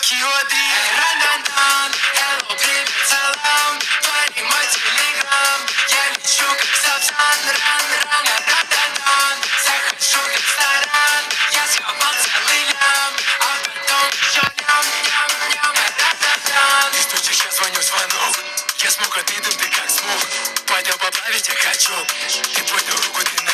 Токио дрифт. Рананан, hello, привет, салам. Парень, мой телеграм. Я лечу как Сапсан. Рананан, захожу в ресторан. Я схавал целый лям, а потом еще ням. Рананан. Не стучишь, я звоню звонок. Я смог, а ты как смог. Пойдем поправить я хочу. Ты поднял руку, ты на